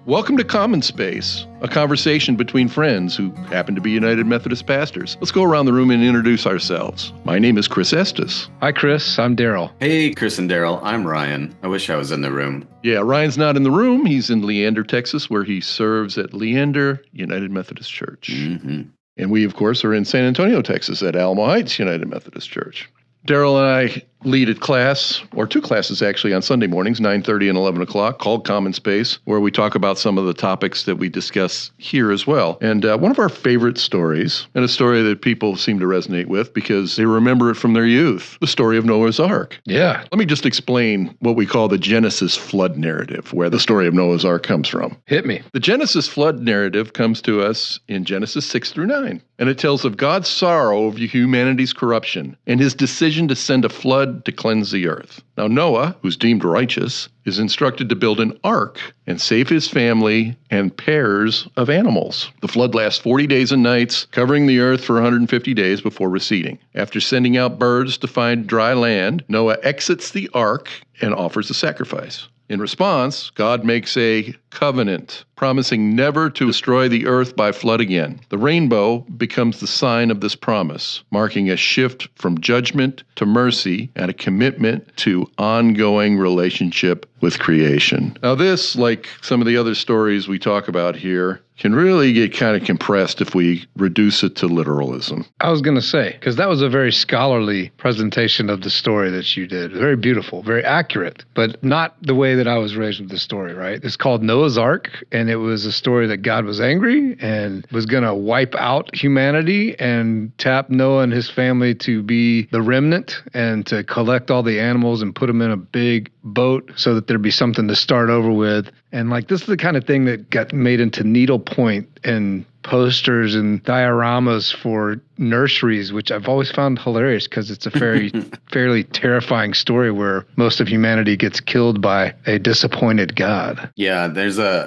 Welcome to Common Space, a conversation between friends who happen to be United Methodist pastors. Let's go around the room and introduce ourselves. My name is Chris Estes. Hi, Chris. I'm Darrell. Hey, Chris and Darrell. I'm Ryan. I wish I was in the room. Yeah, Ryan's not in the room. He's in Leander, Texas, where he serves at Leander United Methodist Church. Mm-hmm. And we, of course, are in San Antonio, Texas at Alamo Heights United Methodist Church. Darrell and I lead a class, or two classes actually, on Sunday mornings, 9:30 and 11 o'clock, called Common Space, where we talk about some of the topics that we discuss here as well. And one of our favorite stories, and a story that people seem to resonate with because they remember it from their youth, the story of Noah's Ark. Yeah. Let me just explain what we call the Genesis flood narrative, where the story of Noah's Ark comes from. Hit me. The Genesis flood narrative comes to us in Genesis 6 through 9, and it tells of God's sorrow over humanity's corruption and his decision to send a flood to cleanse the earth. Now Noah, who's deemed righteous, is instructed to build an ark and save his family and pairs of animals. The flood lasts 40 days and nights, covering the earth for 150 days before receding. After sending out birds to find dry land, Noah exits the ark and offers a sacrifice. In response, God makes a covenant, promising never to destroy the earth by flood again. The rainbow becomes the sign of this promise, marking a shift from judgment to mercy and a commitment to ongoing relationship with creation. Now this, like some of the other stories we talk about here, can really get kind of compressed if we reduce it to literalism. I was going to say, because that was a very scholarly presentation of the story that you did. Very beautiful, very accurate, but not the way that I was raised with the story, right? It's called Noah's Ark, and it was a story that God was angry and was going to wipe out humanity and tap Noah and his family to be the remnant and to collect all the animals and put them in a big boat so that there'd be something to start over with. And like, this is the kind of thing that got made into needlepoint and posters and dioramas for nurseries, which I've always found hilarious because it's a fairly terrifying story where most of humanity gets killed by a disappointed God. Yeah,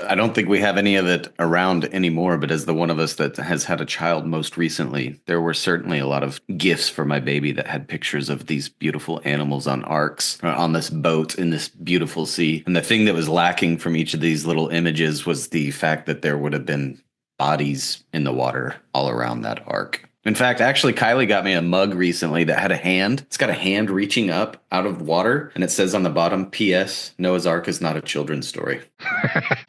I don't think we have any of it around anymore, but as the one of us that has had a child most recently, there were certainly a lot of gifts for my baby that had pictures of these beautiful animals on arks, or on this boat in this beautiful sea. And the thing that was lacking from each of these little images was the fact that there would have been bodies in the water all around that ark. In fact, actually, Kylie got me a mug recently that had a hand. It's got a hand reaching up out of water, and it says on the bottom, P.S., Noah's Ark is not a children's story.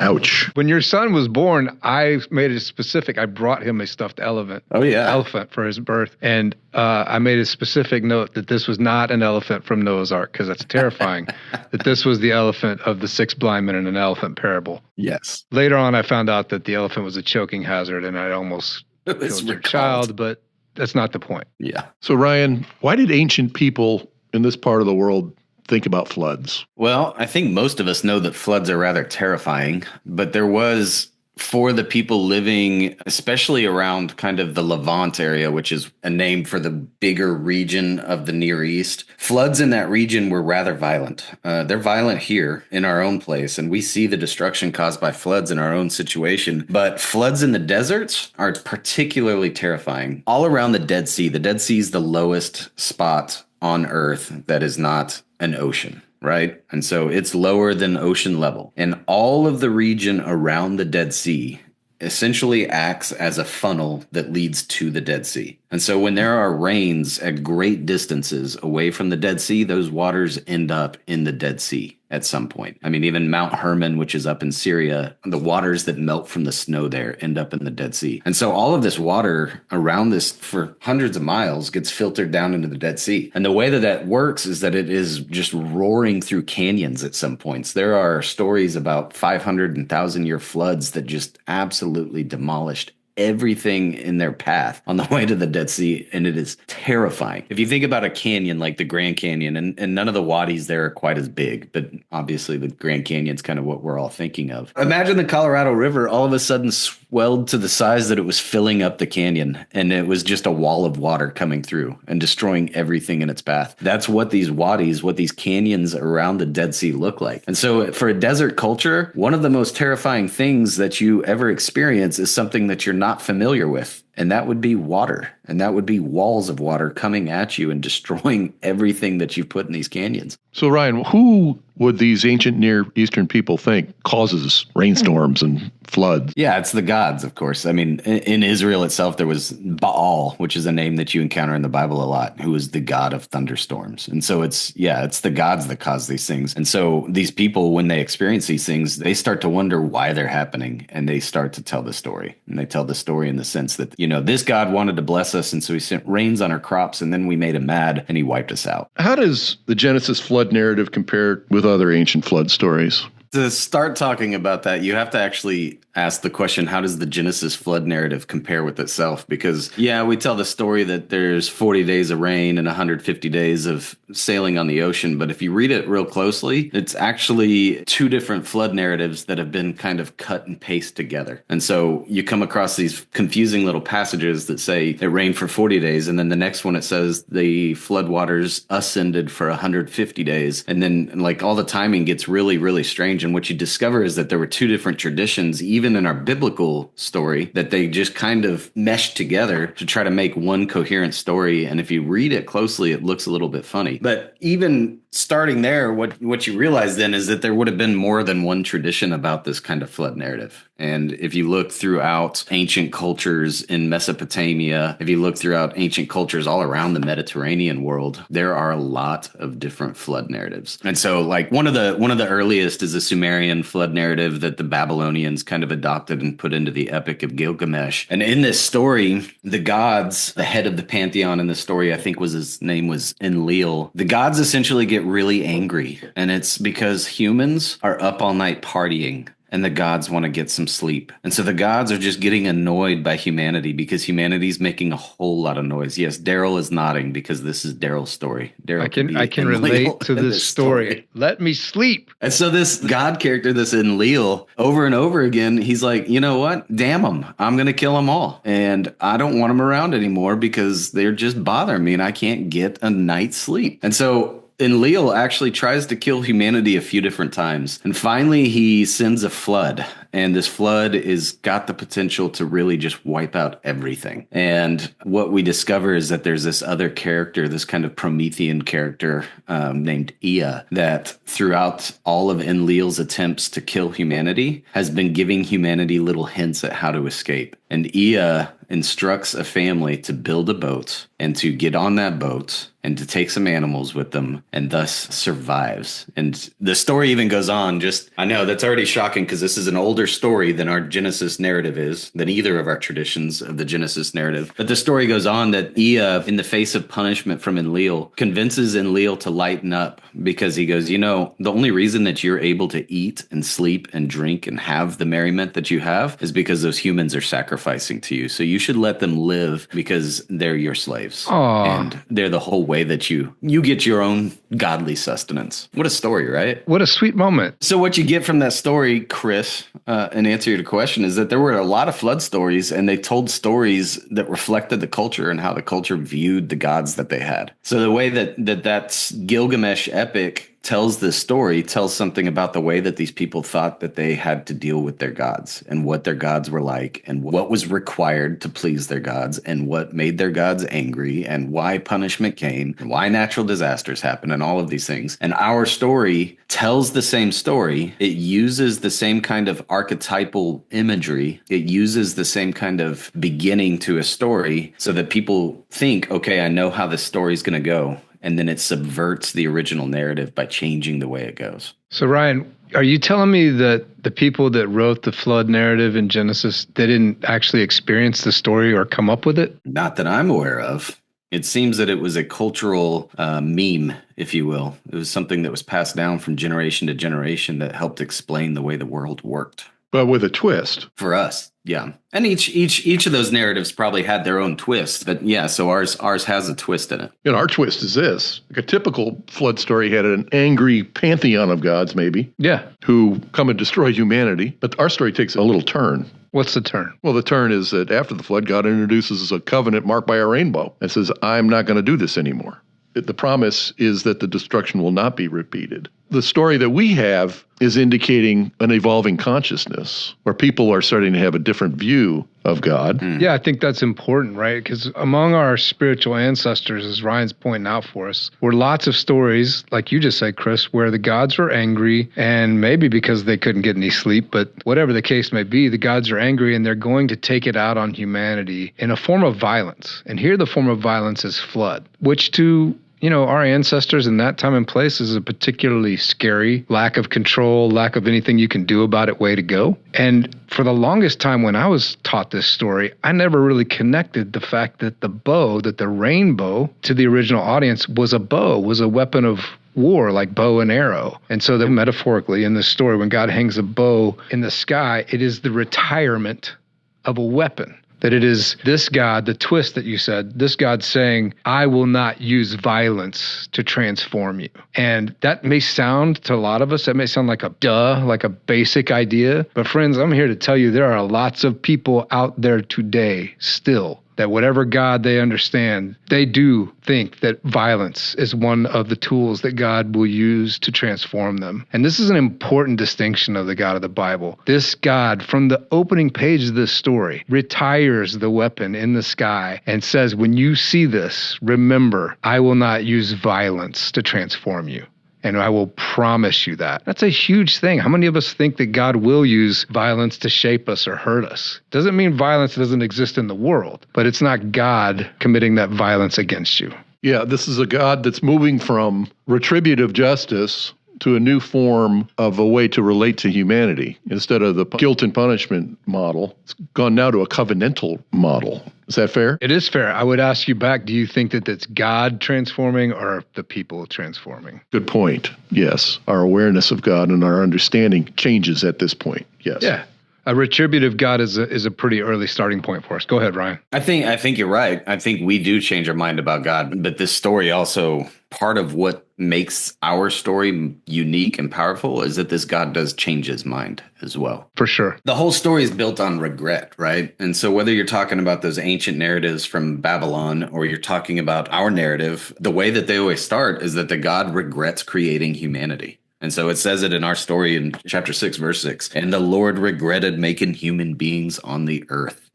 Ouch. When your son was born, I made it specific. I brought him a stuffed elephant. Oh, yeah. Elephant for his birth. And I made a specific note that this was not an elephant from Noah's Ark, because that's terrifying, that this was the elephant of the 6 blind men in an elephant parable. Yes. Later on, I found out that the elephant was a choking hazard, and I almost killed your child, but that's not the point. Yeah. So Ryan, why did ancient people in this part of the world think about floods? Well, I think most of us know that floods are rather terrifying, but there was, for the people living, especially around kind of the Levant area, which is a name for the bigger region of the Near East, floods in that region were rather violent. They're violent here in our own place, and we see the destruction caused by floods in our own situation. But floods in the deserts are particularly terrifying. All around the Dead Sea is the lowest spot on Earth that is not an ocean. Right? And so it's lower than ocean level. And all of the region around the Dead Sea essentially acts as a funnel that leads to the Dead Sea. And so when there are rains at great distances away from the Dead Sea, those waters end up in the Dead Sea at some point. I mean, even Mount Hermon, which is up in Syria, the waters that melt from the snow there end up in the Dead Sea. And so all of this water around this for hundreds of miles gets filtered down into the Dead Sea. And the way that that works is that it is just roaring through canyons at some points. There are stories about 500 and 1,000-year floods that just absolutely demolished everything in their path on the way to the Dead Sea, and it is terrifying. If you think about a canyon like the Grand Canyon, and none of the wadis there are quite as big, but obviously the Grand Canyon's kind of what we're all thinking of. Imagine the Colorado River all of a sudden swelled to the size that it was filling up the canyon, and it was just a wall of water coming through and destroying everything in its path. That's what these wadis, what these canyons around the Dead Sea look like. And so for a desert culture, one of the most terrifying things that you ever experience is something that you're not familiar with. and that would be water. And that would be walls of water coming at you and destroying everything that you've put in these canyons. So, Ryan, who would these ancient Near Eastern people think causes rainstorms and floods? Yeah, it's the gods, of course. I mean, in Israel itself, there was Baal, which is a name that you encounter in the Bible a lot, who is the god of thunderstorms. And so it's the gods that cause these things. And so these people, when they experience these things, they start to wonder why they're happening. And they start to tell the story. And they tell the story in the sense that, this God wanted to bless us. And so he sent rains on our crops, and then we made him mad and he wiped us out. How does the Genesis flood narrative compare with other ancient flood stories? To start talking about that, you have to actually ask the question, how does the Genesis flood narrative compare with itself? Because, we tell the story that there's 40 days of rain and 150 days of sailing on the ocean. But if you read it real closely, it's actually two different flood narratives that have been kind of cut and pasted together. And so you come across these confusing little passages that say it rained for 40 days. And then the next one, it says the floodwaters ascended for 150 days. And then all the timing gets really, really strange. And what you discover is that there were two different traditions, even in our biblical story, that they just kind of meshed together to try to make one coherent story. And if you read it closely, it looks a little bit funny. But even starting there, what you realize then is that there would have been more than one tradition about this kind of flood narrative. And if you look throughout ancient cultures in Mesopotamia, if you look throughout ancient cultures all around the Mediterranean world, there are a lot of different flood narratives. And so one of the earliest is a Sumerian flood narrative that the Babylonians kind of adopted and put into the Epic of Gilgamesh. And in this story, the gods, the head of the pantheon in the story, I think his name was Enlil, the gods essentially get really angry. And it's because humans are up all night partying, and the gods want to get some sleep. And so the gods are just getting annoyed by humanity because humanity's making a whole lot of noise. Yes, Darrell is nodding because this is Darrell's story. Darrell I can relate to this story. Let me sleep. And so this god character, this Enlil, over and over again, he's like, you know what? Damn them. I'm going to kill them all. And I don't want them around anymore because they're just bothering me and I can't get a night's sleep. And so Enlil actually tries to kill humanity a few different times. And finally, he sends a flood. And this flood is got the potential to really just wipe out everything. And what we discover is that there's this other character, this kind of Promethean character named Ea, that throughout all of Enlil's attempts to kill humanity has been giving humanity little hints at how to escape. And Ea instructs a family to build a boat and to get on that boat and to take some animals with them, and thus survives. And the story even goes on. I know that's already shocking because this is an older story than our Genesis narrative is, than either of our traditions of the Genesis narrative. But the story goes on that Ea, in the face of punishment from Enlil, convinces Enlil to lighten up because he goes, the only reason that you're able to eat and sleep and drink and have the merriment that you have is because those humans are sacrificing to you. So you should let them live because they're your slaves. Aww. And they're the whole way that you get your own godly sustenance. What a story, right? What a sweet moment. So what you get from that story, Chris, in answer to your question, is that there were a lot of flood stories, and they told stories that reflected the culture and how the culture viewed the gods that they had. So the way that Gilgamesh epic tells this story tells something about the way that these people thought that they had to deal with their gods and what their gods were like and what was required to please their gods and what made their gods angry and why punishment came and why natural disasters happen and all of these things. And our story tells the same story. It uses the same kind of archetypal imagery. It uses the same kind of beginning to a story so that people think, okay, I know how this story is going to go. And then it subverts the original narrative by changing the way it goes. So, Ryan, are you telling me that the people that wrote the flood narrative in Genesis, they didn't actually experience the story or come up with it? Not that I'm aware of. It seems that it was a cultural meme, if you will. It was something that was passed down from generation to generation that helped explain the way the world worked. But with a twist. For us, yeah. And each of those narratives probably had their own twist. But yeah, so ours has a twist in it. Our twist is this. Like a typical flood story had an angry pantheon of gods, maybe. Yeah. Who come and destroy humanity. But our story takes a little turn. What's the turn? Well, the turn is that after the flood, God introduces a covenant marked by a rainbow and says, I'm not going to do this anymore. The promise is that the destruction will not be repeated. the story that we have is indicating an evolving consciousness where people are starting to have a different view of God. Yeah, I think that's important, right? Because among our spiritual ancestors, as Ryan's pointing out for us, were lots of stories, like you just said, Chris, where the gods were angry, and maybe because they couldn't get any sleep, but whatever the case may be, the gods are angry and they're going to take it out on humanity in a form of violence. And here the form of violence is flood, which to our ancestors in that time and place is a particularly scary lack of control, lack of anything you can do about it way to go. And for the longest time when I was taught this story, I never really connected the fact that the rainbow to the original audience was a bow, was a weapon of war, like bow and arrow. And so that metaphorically in this story, when God hangs a bow in the sky, it is the retirement of a weapon. That it is this God, the twist that you said, this God saying, I will not use violence to transform you. And that may sound to a lot of us, that may sound like a basic idea. But friends, I'm here to tell you there are lots of people out there today still that whatever God they understand, they do think that violence is one of the tools that God will use to transform them. And this is an important distinction of the God of the Bible. This God, from the opening page of this story, retires the weapon in the sky and says, when you see this, remember, I will not use violence to transform you. And I will promise you that. That's a huge thing. How many of us think that God will use violence to shape us or hurt us? Doesn't mean violence doesn't exist in the world, but it's not God committing that violence against you. Yeah, this is a God that's moving from retributive justice to a new form of a way to relate to humanity. Instead of the guilt and punishment model, it's gone now to a covenantal model. Is that fair? It is fair. I would ask you back, do you think that it's God transforming or the people transforming? Good point. Yes. Our awareness of God and our understanding changes at this point. Yes. Yeah. A retributive God is a pretty early starting point for us. Go ahead, Ryan. I think you're right. I think we do change our mind about God, but this story also, part of what makes our story unique and powerful is that this God does change his mind as well. For sure. The whole story is built on regret, right? And so whether you're talking about those ancient narratives from Babylon or you're talking about our narrative, the way that they always start is that the God regrets creating humanity. And so it says it in our story in chapter 6, verse 6. And the Lord regretted making human beings on the earth.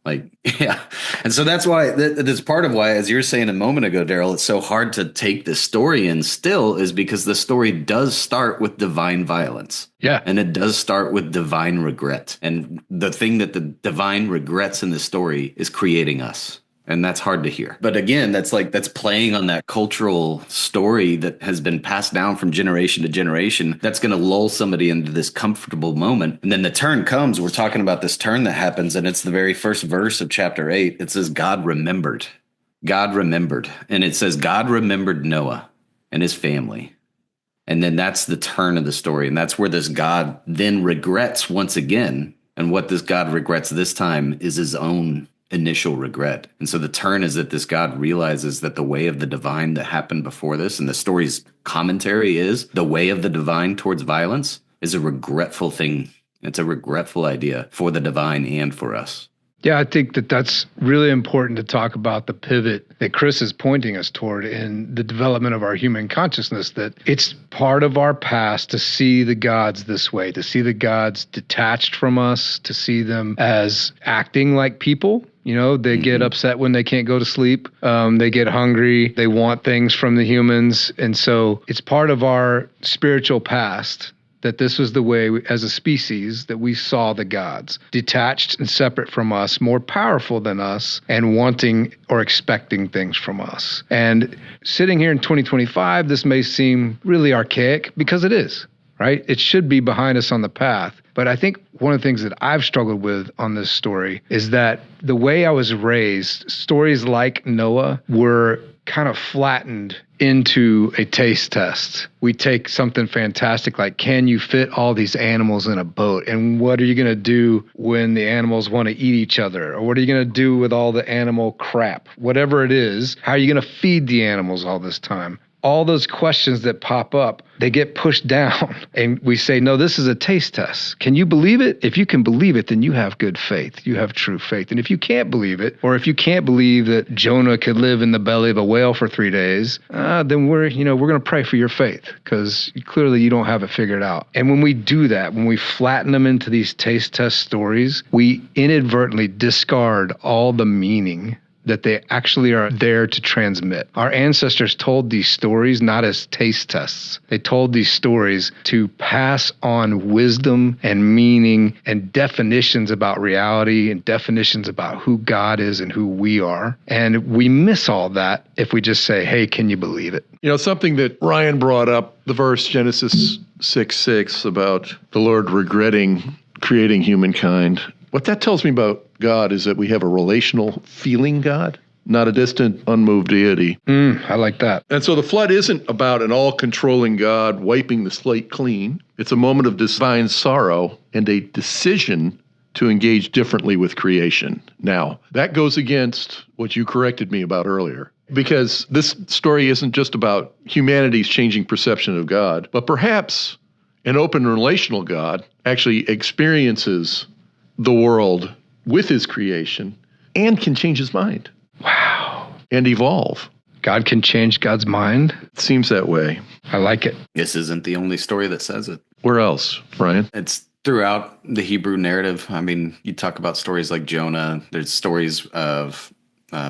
Yeah. And so that's why, that's part of why, as you were saying a moment ago, Darrell, it's so hard to take this story in still is because the story does start with divine violence. Yeah. And it does start with divine regret. And the thing that the divine regrets in the story is creating us. And that's hard to hear. But again, that's playing on that cultural story that has been passed down from generation to generation. That's going to lull somebody into this comfortable moment. And then the turn comes. We're talking about this turn that happens. And it's the very first verse of chapter 8. It says, God remembered. God remembered. And it says, God remembered Noah and his family. And then that's the turn of the story. And that's where this God then regrets once again. And what this God regrets this time is his own initial regret. And so the turn is that this God realizes that the way of the divine that happened before this, and the story's commentary is the way of the divine towards violence is a regretful thing. It's a regretful idea for the divine and for us. Yeah, I think that that's really important to talk about the pivot that Chris is pointing us toward in the development of our human consciousness, that it's part of our past to see the gods this way, to see the gods detached from us, to see them as acting like people. They get upset when they can't go to sleep. They get hungry. They want things from the humans. And so it's part of our spiritual past that this was the way, as a species, that we saw the gods, detached and separate from us, more powerful than us, and wanting or expecting things from us. And sitting here in 2025, this may seem really archaic, because it is, right? It should be behind us on the path. But I think one of the things that I've struggled with on this story is that the way I was raised, stories like Noah were kind of flattened into a taste test. We take something fantastic like, can you fit all these animals in a boat? And what are you going to do when the animals want to eat each other? Or what are you going to do with all the animal crap? Whatever it is, how are you going to feed the animals all this time? all those questions that pop up, they get pushed down. And we say, no, this is a taste test. Can you believe it? If you can believe it, then you have good faith. You have true faith. And if you can't believe it, or if you can't believe that Jonah could live in the belly of a whale for 3 days, then we're going to pray for your faith, because clearly you don't have it figured out. And when we do that, when we flatten them into these taste test stories, we inadvertently discard all the meaning that they actually are there to transmit. Our ancestors told these stories not as taste tests. They told these stories to pass on wisdom and meaning and definitions about reality and definitions about who God is and who we are. And we miss all that if we just say, hey, can you believe it? Something that Ryan brought up, the verse Genesis 6:6 about the Lord regretting creating humankind. What that tells me about God is that we have a relational feeling God, not a distant, unmoved deity. I like that. And so the flood isn't about an all-controlling God wiping the slate clean. It's a moment of divine sorrow and a decision to engage differently with creation. Now, that goes against what you corrected me about earlier, because this story isn't just about humanity's changing perception of God, but perhaps an open relational God actually experiences the world with his creation and can change his mind. Wow. And evolve. God can change God's mind? It seems that way. I like it. This isn't the only story that says it. Where else, Brian? It's throughout the Hebrew narrative. I mean, you talk about stories like Jonah. There's stories of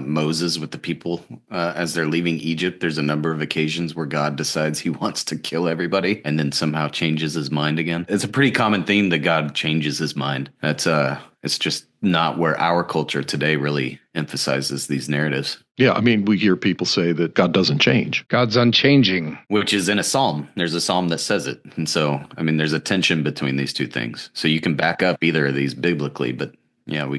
Moses with the people as they're leaving Egypt. There's a number of occasions where God decides he wants to kill everybody and then somehow changes his mind again. It's a pretty common theme that God changes his mind. It's just not where our culture today really emphasizes these narratives. Yeah, I mean, we hear people say that God doesn't change. God's unchanging. Which is in a psalm. There's a psalm that says it. And so, I mean, there's a tension between these two things. So you can back up either of these biblically, but yeah,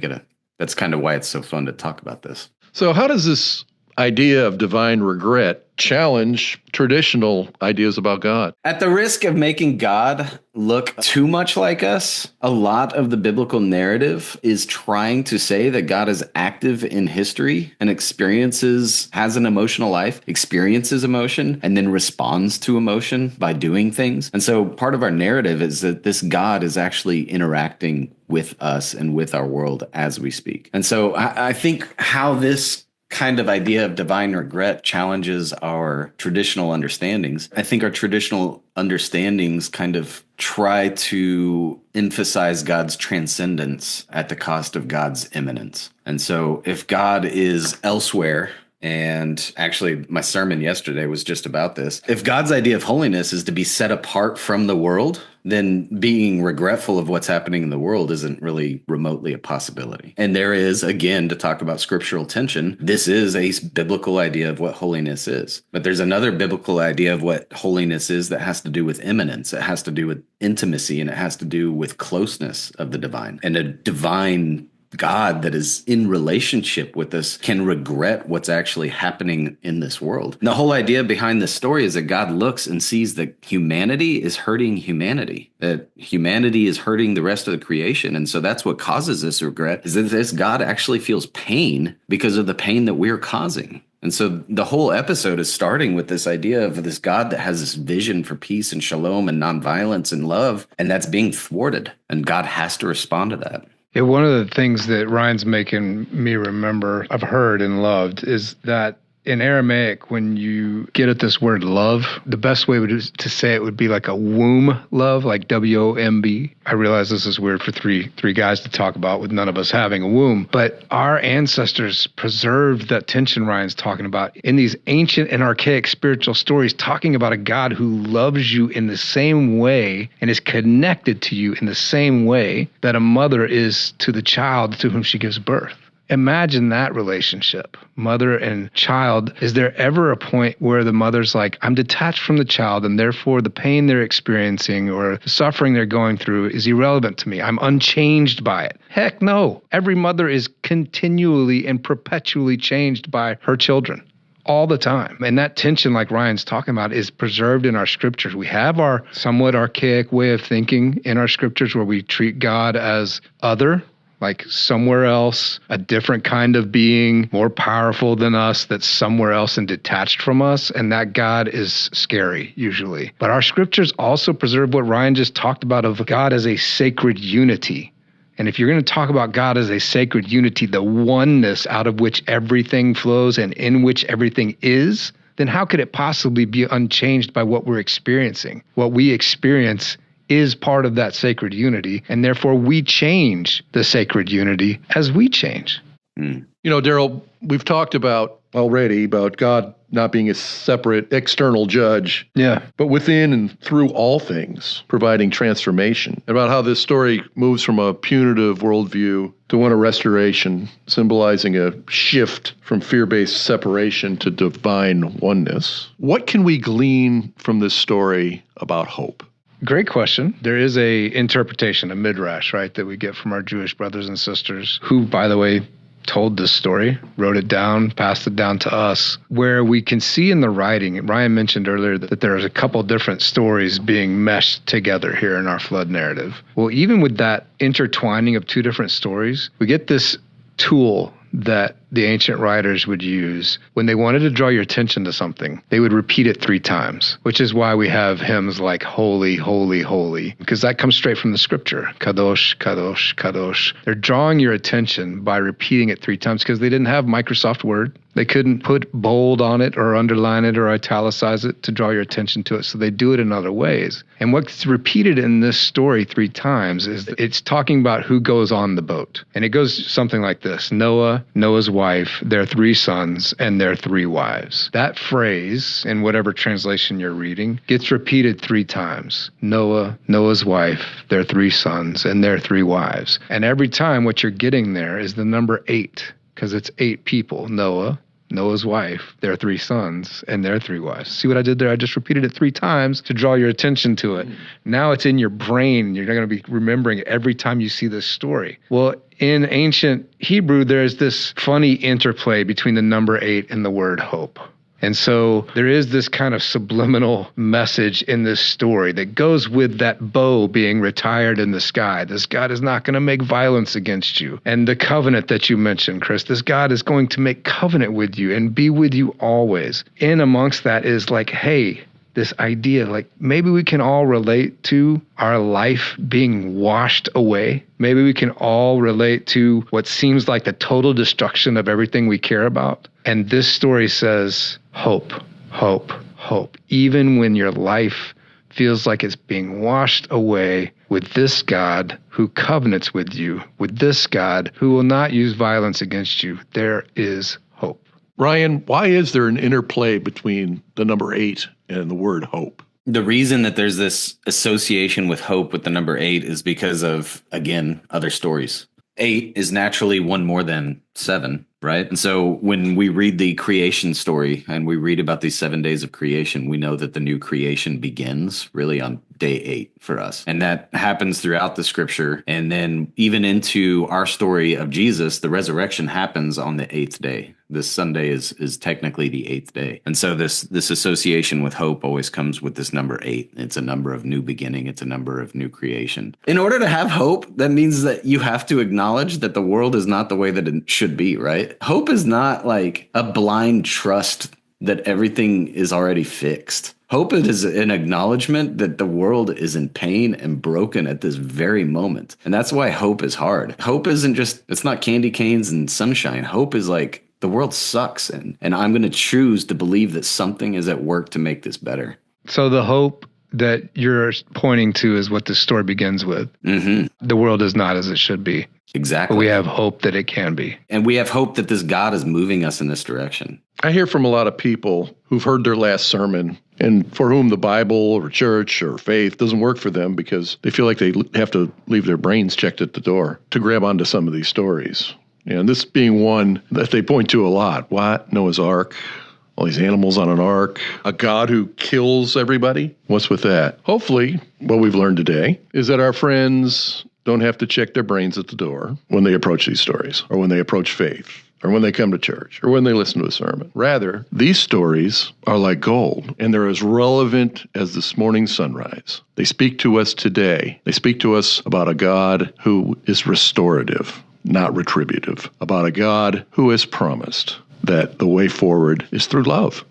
that's kind of why it's so fun to talk about this. So how does this idea of divine regret challenge traditional ideas about God? At the risk of making God look too much like us, a lot of the biblical narrative is trying to say that God is active in history and has an emotional life, experiences emotion, and then responds to emotion by doing things. And so part of our narrative is that this God is actually interacting with us and with our world as we speak. And so I think how this kind of idea of divine regret challenges our traditional understandings. I think our traditional understandings kind of try to emphasize God's transcendence at the cost of God's immanence. And so if God is elsewhere, and actually my sermon yesterday was just about this, if God's idea of holiness is to be set apart from the world, then being regretful of what's happening in the world isn't really remotely a possibility. And there is, again, to talk about scriptural tension, this is a biblical idea of what holiness is. But there's another biblical idea of what holiness is that has to do with immanence. It has to do with intimacy, and it has to do with closeness of the divine. And a divine God that is in relationship with us can regret what's actually happening in this world. And the whole idea behind this story is that God looks and sees that humanity is hurting humanity, that humanity is hurting the rest of the creation. And so that's what causes this regret, is that this God actually feels pain because of the pain that we're causing. And so the whole episode is starting with this idea of this God that has this vision for peace and shalom and nonviolence and love, and that's being thwarted. And God has to respond to that. Yeah, one of the things that Ryan's making me remember, I've heard and loved, is that in Aramaic, when you get at this word love, the best way to say it would be like a womb love, like W-O-M-B. I realize this is weird for three guys to talk about with none of us having a womb, but our ancestors preserved that tension Ryan's talking about in these ancient and archaic spiritual stories, talking about a God who loves you in the same way and is connected to you in the same way that a mother is to the child to whom she gives birth. Imagine that relationship, mother and child. Is there ever a point where the mother's like, I'm detached from the child, and therefore the pain they're experiencing or the suffering they're going through is irrelevant to me? I'm unchanged by it. Heck no. Every mother is continually and perpetually changed by her children all the time. And that tension, like Ryan's talking about, is preserved in our scriptures. We have our somewhat archaic way of thinking in our scriptures where we treat God as other, like somewhere else, a different kind of being, more powerful than us, that's somewhere else and detached from us. And that God is scary, usually. But our scriptures also preserve what Ryan just talked about of God as a sacred unity. And if you're going to talk about God as a sacred unity, the oneness out of which everything flows and in which everything is, then how could it possibly be unchanged by what we're experiencing? What we experience is part of that sacred unity, and therefore we change the sacred unity as we change. You know, Darrell, we've talked about already about God not being a separate external judge, but within and through all things, providing transformation. About how this story moves from a punitive worldview to one of restoration, symbolizing a shift from fear-based separation to divine oneness. What can we glean from this story about hope? Great question. There is a interpretation, a midrash, right, that we get from our Jewish brothers and sisters who, by the way, told this story, wrote it down, passed it down to us, where we can see in the writing, Ryan mentioned earlier that there's a couple different stories being meshed together here in our flood narrative. Well, even with that intertwining of two different stories, we get this tool that the ancient writers would use when they wanted to draw your attention to something. They would repeat it 3 times, which is why we have hymns like Holy, Holy, Holy, because that comes straight from the scripture. Kadosh, Kadosh, Kadosh. They're drawing your attention by repeating it 3 times because they didn't have Microsoft Word. They couldn't put bold on it or underline it or italicize it to draw your attention to it, so they do it in other ways. And what's repeated in this story 3 times is it's talking about who goes on the boat. And it goes something like this: Noah, Noah's wife, their 3 sons, and their 3 wives. That phrase, in whatever translation you're reading, gets repeated 3 times. Noah, Noah's wife, their 3 sons, and their 3 wives. And every time what you're getting there is the number 8, because it's 8 people: Noah, Noah's wife, their 3 sons, and their 3 wives. See what I did there? I just repeated it 3 times to draw your attention to it. Now it's in your brain. You're not going to be remembering it every time you see this story. Well, in ancient Hebrew, there's this funny interplay between the number 8 and the word hope. And so there is this kind of subliminal message in this story that goes with that bow being retired in the sky. This God is not going to make violence against you. And the covenant that you mentioned, Chris, this God is going to make covenant with you and be with you always. In amongst that is like, hey, this idea, like maybe we can all relate to our life being washed away. Maybe we can all relate to what seems like the total destruction of everything we care about. And this story says, hope, hope, hope. Even when your life feels like it's being washed away, with this God who covenants with you, with this God who will not use violence against you, there is hope. Ryan, why is there an interplay between the number 8 and the word hope? The reason that there's this association with hope with the number 8 is because of, again, other stories. 8 is naturally 1 more than 7, right? And so when we read the creation story and we read about these 7 days of creation, we know that the new creation begins really on day 8 for us. And that happens throughout the scripture. And then even into our story of Jesus, the resurrection happens on the 8th day. This Sunday is technically the 8th day. And so this association with hope always comes with this number 8. It's a number of new beginning. It's a number of new creation. In order to have hope, that means that you have to acknowledge that the world is not the way that it should be, right? Hope is not like a blind trust that everything is already fixed. Hope is an acknowledgement that the world is in pain and broken at this very moment. And that's why hope is hard. Hope isn't just, it's not candy canes and sunshine. Hope is like, the world sucks, and I'm going to choose to believe that something is at work to make this better. So the hope that you're pointing to is what this story begins with. Mm-hmm. The world is not as it should be. Exactly. But we have hope that it can be. And we have hope that this God is moving us in this direction. I hear from a lot of people who've heard their last sermon and for whom the Bible or church or faith doesn't work for them because they feel like they have to leave their brains checked at the door to grab onto some of these stories. And this being one that they point to a lot. What? Noah's Ark, all these animals on an ark, a God who kills everybody. What's with that? Hopefully, what we've learned today is that our friends don't have to check their brains at the door when they approach these stories or when they approach faith or when they come to church or when they listen to a sermon. Rather, these stories are like gold and they're as relevant as this morning's sunrise. They speak to us today. They speak to us about a God who is restorative. not retributive, about a God who has promised that the way forward is through love.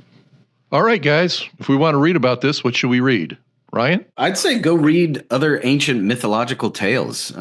All right, guys, if we want to read about this, what should we read? Ryan? I'd say go read other ancient mythological tales.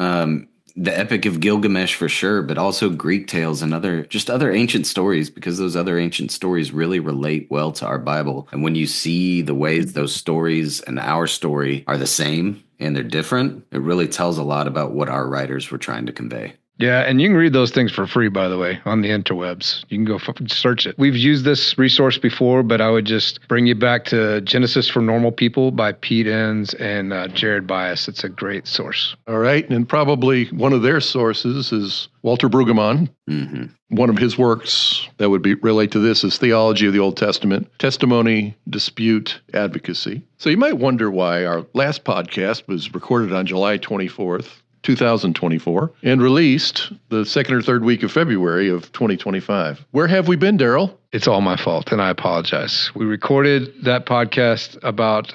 The Epic of Gilgamesh for sure, but also Greek tales and other ancient stories, because those other ancient stories really relate well to our Bible. And when you see the ways those stories and our story are the same and they're different, it really tells a lot about what our writers were trying to convey. Yeah, and you can read those things for free, by the way, on the interwebs. You can go search it. We've used this resource before, but I would just bring you back to Genesis for Normal People by Pete Enns and Jared Byas. It's a great source. All right, and probably one of their sources is Walter Brueggemann. Mm-hmm. One of his works that would relate to this is Theology of the Old Testament, Testimony, Dispute, Advocacy. So you might wonder why our last podcast was recorded on July 24th. 2024, and released the second or third week of February of 2025. Where have we been, Darrell? It's all my fault, and I apologize. We recorded that podcast about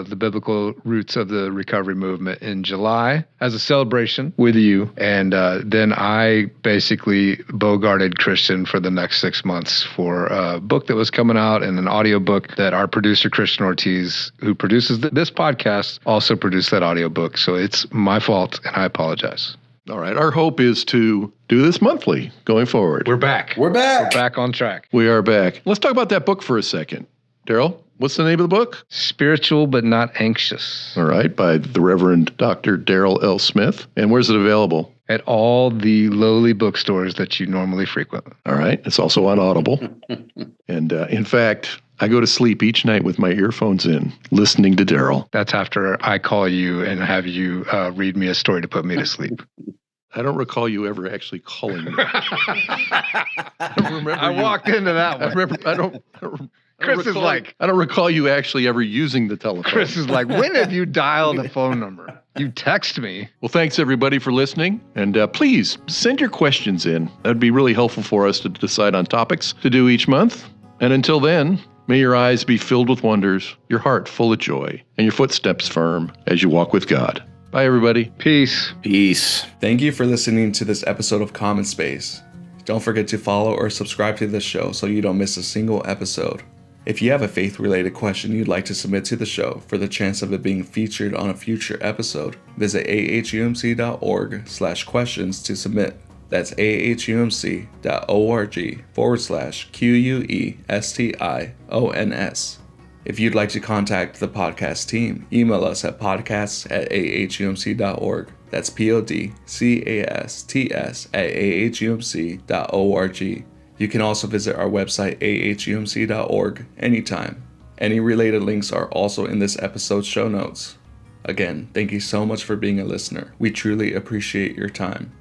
the biblical roots of the recovery movement in July as a celebration with you, and then I basically bogarted Christian for the next 6 months for a book that was coming out and an audiobook that our producer, Christian Ortiz, who produces this podcast, also produced that audiobook. So it's my fault, and I apologize. All right. Our hope is to do this monthly going forward. We're back. We're back on track. We are back. Let's talk about that book for a second. Darrell, what's the name of the book? Spiritual but Not Anxious. All right. By the Reverend Dr. Darrell L. Smith. And where's it available? At all the lowly bookstores that you normally frequent. All right. It's also on Audible. And in fact, I go to sleep each night with my earphones in, listening to Darrell. That's after I call you and have you read me a story to put me to sleep. I don't recall you ever actually calling me. I walked into that one. I don't recall you actually ever using the telephone. Chris is like, when have you dialed a phone number? You text me. Well, thanks everybody for listening. And please send your questions in. That'd be really helpful for us to decide on topics to do each month. And until then, may your eyes be filled with wonders, your heart full of joy, and your footsteps firm as you walk with God. Bye, everybody. Peace. Peace. Thank you for listening to this episode of Common Space. Don't forget to follow or subscribe to this show so you don't miss a single episode. If you have a faith-related question you'd like to submit to the show for the chance of it being featured on a future episode, visit ahumc.org/questions to submit. That's ahumc.org/QUESTIONS. If you'd like to contact the podcast team, email us at podcasts@ahumc.org. That's podcasts@ahumc.org. You can also visit our website, ahumc.org, anytime. Any related links are also in this episode's show notes. Again, thank you so much for being a listener. We truly appreciate your time.